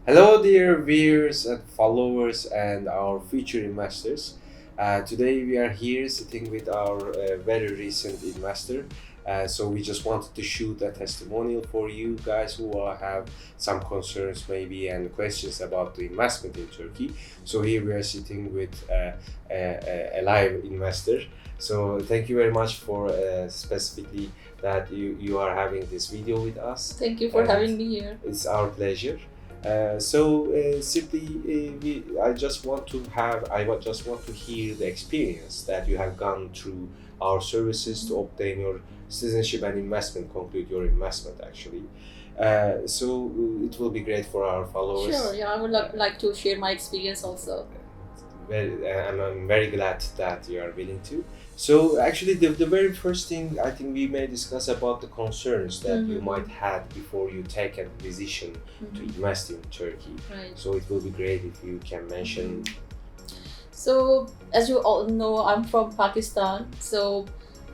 Hello, dear viewers and followers, and our future investors. Today, we are here sitting with our very recent investor. So, we just wanted to shoot a testimonial for you guys who have some concerns, maybe, and questions about the investment in Turkey. So, here we are sitting with a live investor. So, thank you very much for specifically that you are having this video with us. Thank you for And having me here. It's our pleasure. Simply, I just want to hear the experience that you have gone through our services to obtain your citizenship and investment, conclude your investment actually. It will be great for our followers. Sure, yeah, I would like to share my experience also. And I'm very glad that you are willing to. So actually, the very first thing I think we may discuss about the concerns that you might have before you take a decision to invest in Turkey. Right. So it will be great if you can mention. So, as you all know, I'm from Pakistan. So,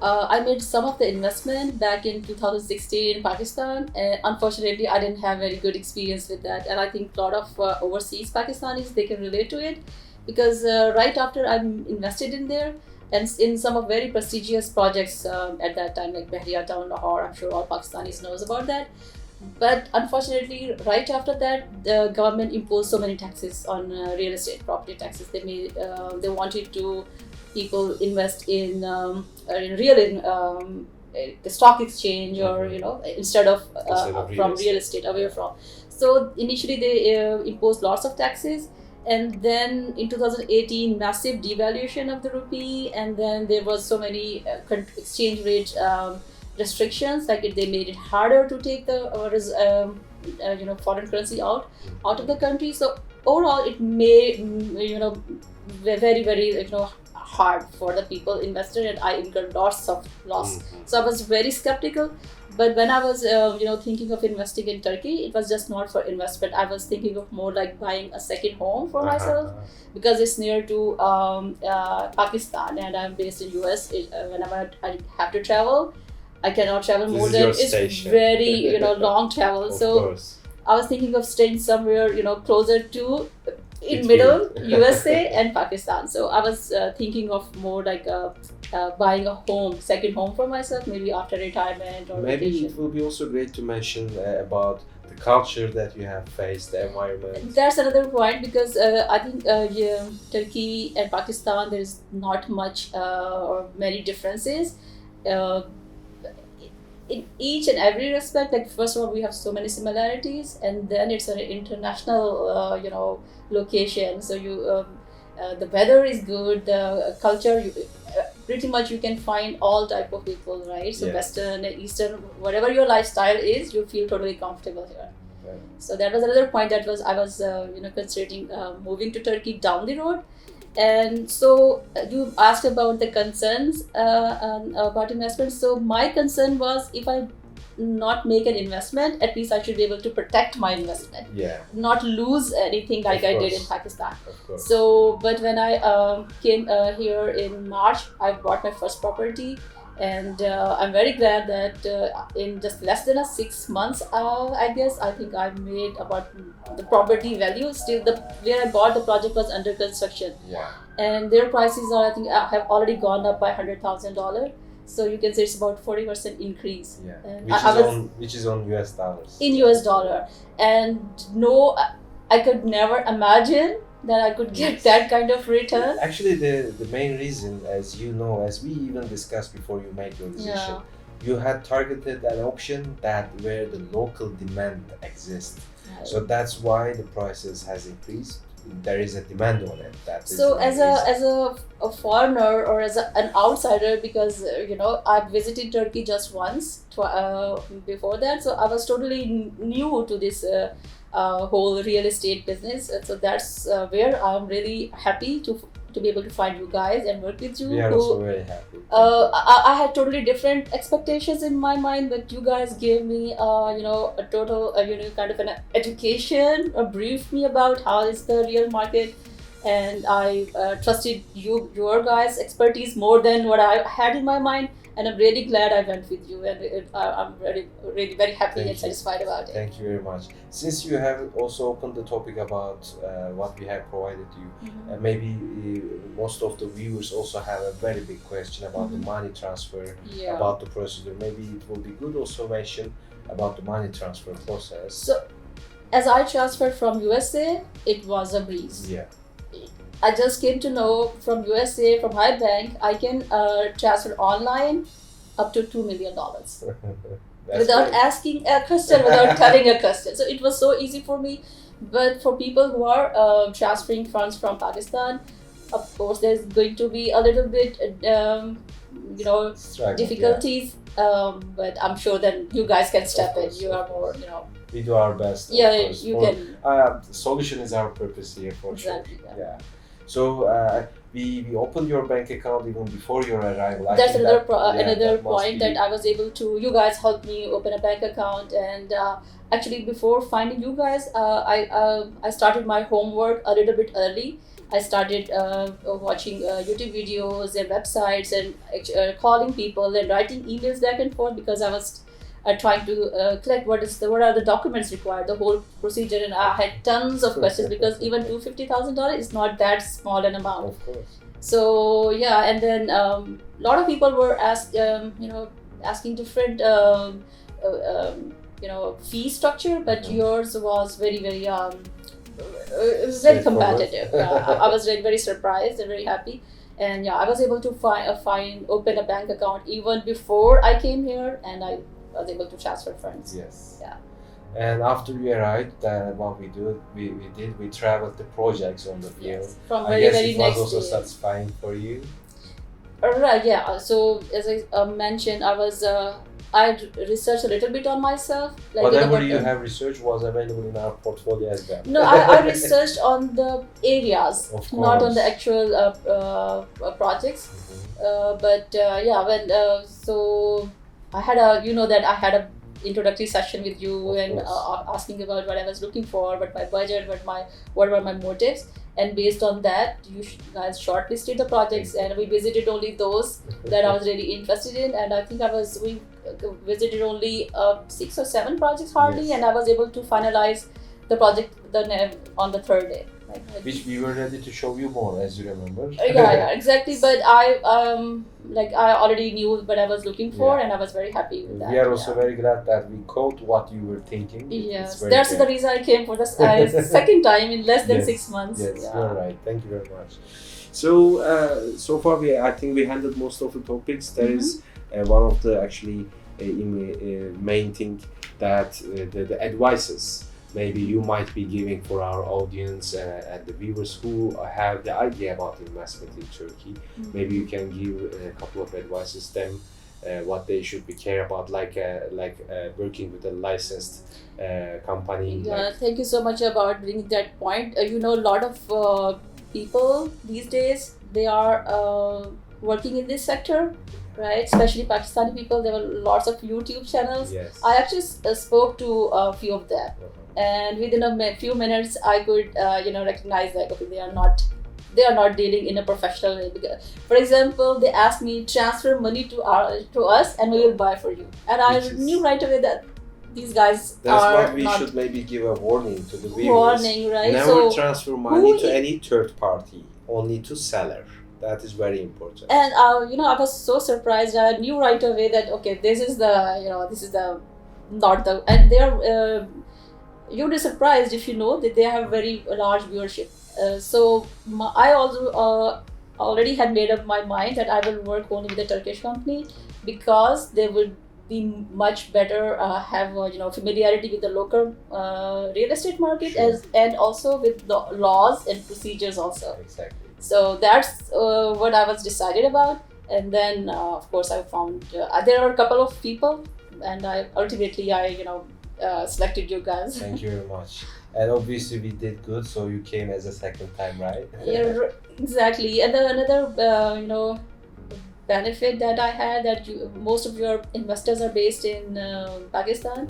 I made some of the investment back in 2016 in Pakistan. And unfortunately, I didn't have very good experience with that. And I think a lot of overseas Pakistanis, they can relate to it. Because right after I invested in there, and in some of very prestigious projects at that time, like Bahria Town, Lahore, I'm sure all Pakistanis knows about that. But unfortunately, right after that, the government imposed so many taxes on real estate, property taxes. They wanted to people invest in the stock exchange, or instead of from real estate, away from. So initially they imposed lots of taxes, and then in 2018 massive devaluation of the rupee, and then there was so many exchange rate restrictions, like they made it harder to take the foreign currency out of the country. So overall it made very hard for the people invested, and I incurred lots of loss. So I was very skeptical. But when I was thinking of investing in Turkey, it was just not for investment. I was thinking of more like buying a second home for myself, because it's near to Pakistan, and I'm based in US. Whenever I have to travel, I cannot travel more than it's very long travel. So I was thinking of staying somewhere closer to in middle USA and Pakistan. So I was thinking of more like buying a second home for myself, maybe after retirement or maybe vacation. It will be also great to mention about the culture that you have faced, the environment. That's another point, because I think Turkey and Pakistan, there's not much or many differences. In each and every respect, like first of all, we have so many similarities, and then it's an international location. So the weather is good, the culture, pretty much you can find all type of people, right? So Western, Eastern, whatever your lifestyle is, you feel totally comfortable here. Right. So that was another point that I was considering moving to Turkey down the road. And so you asked about the concerns about investment. So my concern was, if I not make an investment, at least I should be able to protect my investment, not lose anything like I did in Pakistan. So, but when I came here in March, I bought my first property, and I'm very glad that in just less than 6 months, I think I made about the property value. Still, where I bought the project was under construction, and their prices are, I think, have already gone up by $100,000. So you can say it's about 40% increase. Which is on US dollars. In US dollar, and no, I could never imagine that I could get that kind of return. Actually, the main reason, as you know, as we even discussed before you made your decision, you had targeted an option that where the local demand exists. Right. So that's why the prices has increased. There is a demand on it. So as a foreigner, or as an outsider, because I visited Turkey just once before that, so I was totally new to this whole real estate business. So that's where I'm really happy to be able to find you guys and work with you. We are also very happy. I had totally different expectations in my mind, but you guys gave me a total kind of an education, briefed me about how is the real market, and I trusted your guys' expertise more than what I had in my mind. and I'm really glad I went with you, and I'm really very happy and satisfied about it. Thank you very much. Since you have also opened the topic about what we have provided you, maybe most of the viewers also have a very big question about the money transfer, about the procedure. Maybe it will be good also mention about the money transfer process. So, as I transferred from USA, it was a breeze. Yeah. I just came to know from USA, from my bank, I can transfer online up to $2 million without asking a question, without telling a question. So it was so easy for me. But for people who are transferring funds from Pakistan, of course, there's going to be a little bit, difficulties. But I'm sure that you guys can step in. You are more, We do our best. Yeah, you can. Solution is our purpose here for exactly, sure. Yeah. So we opened your bank account even before your arrival. That's another point that I was able to. You guys helped me open a bank account, and actually before finding you guys, I started my homework a little bit early. I started watching YouTube videos and websites and calling people and writing emails back and forth because I was trying to collect what are the documents required, the whole procedure, and I had tons of questions because even $250,000 is not that small an amount. Of course. So yeah, and then a lot of people were asking different fee structure, but yours was very it was very competitive. I was very surprised and very happy. And yeah, I was able to open a bank account even before I came here, and I was able to transfer funds. Yes. Yeah. And after we arrived, what we traveled the projects on the field. Yes. From I guess it was also satisfying for you. Right. Yeah. So as I mentioned, I researched a little bit on myself. Whatever you have researched was available in our portfolio as well. No, I researched on the areas, not on the actual projects. So I had I had a introductory session with you and asking about what I was looking for, what my budget, what were my motives. And based on that, you guys shortlisted the projects, and we visited only those that I was really interested in. And I think we visited only 6 or 7 projects hardly, and I was able to finalize the project on the 3rd day. Which we were ready to show you more, as you remember. Yeah, exactly. But I already knew what I was looking for, and I was very happy with that. We are also very glad that we caught what you were thinking. Yes, that's the reason I came for the second time in less than 6 months. Yes, you're right. Thank you very much. So far I think we handled most of the topics. There is one of the actually main thing that the advices maybe you might be giving for our audience and the viewers who have the idea about investment in Turkey. Maybe you can give a couple of advices them what they should be care about, like working with a licensed company. Yeah, thank you so much about bringing that point. A lot of people these days, they are working in this sector, right? Especially Pakistani people. There were lots of YouTube channels. Yes. I actually spoke to a few of them. And within a few minutes, I could, recognize that they are not dealing in a professional way. Because, for example, they asked me transfer money to us, and we will buy for you. And I knew right away that these guys That's are what we should maybe give a warning to the viewers. Warning, right? Never transfer money to any third party, only to seller. That is very important. And I was so surprised. I knew right away that this is not the, and they are. You'll be surprised if you know that they have very large viewership. I also already had made up my mind that I will work only with a Turkish company because they will be much better, have familiarity with the local real estate market and also with the laws and procedures also. Exactly. So that's what I was decided about. And then of course I found there are a couple of people, and I ultimately selected you guys. Thank you very much. And obviously we did good, so you came as a second time, right? Yeah, exactly. And then another benefit that I had, that most of your investors are based in Pakistan.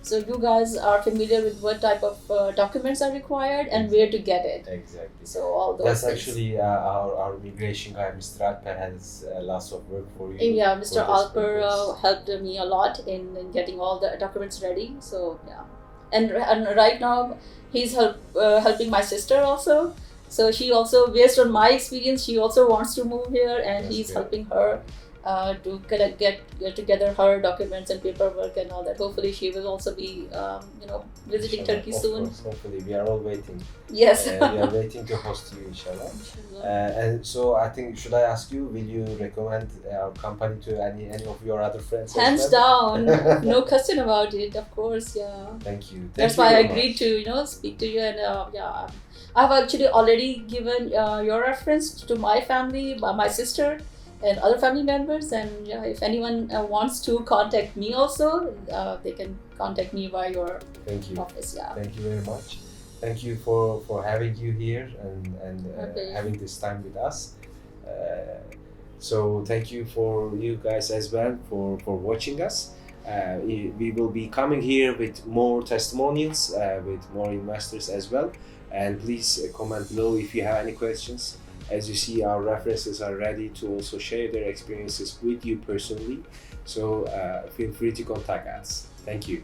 So you guys are familiar with what type of documents are required and where to get it. Exactly. So all those That's things. actually our immigration guy, Mr. Alper, has lots of work for you. Yeah, Mr. for this Alper purpose. helped me a lot in getting all the documents ready. So yeah, and right now he's helping my sister also. So she also, based on my experience, she also wants to move here, and That's he's good. helping her to get together her documents and paperwork and all that. Hopefully, she will also be visiting Inshallah. Turkey Of soon. course, hopefully, we are all waiting. Yes. We are waiting to host you, inshallah. And so I think, should I ask you, will you recommend our company to any of your other friends? Hands as well? down, no question about it. Of course, yeah. Thank you. That's you why I very agreed much. to speak to you, and yeah, I've actually already given your reference to my family, my sister, and other family members. And yeah, if anyone wants to contact me also, they can contact me by your Thank you. office. Yeah. Thank you very much. Thank you for having you here and Okay. having this time with us. So thank you for you guys as well for watching us. We will be coming here with more testimonials, with more investors as well. And please comment below if you have any questions. As you see, our references are ready to also share their experiences with you personally. So feel free to contact us. Thank you.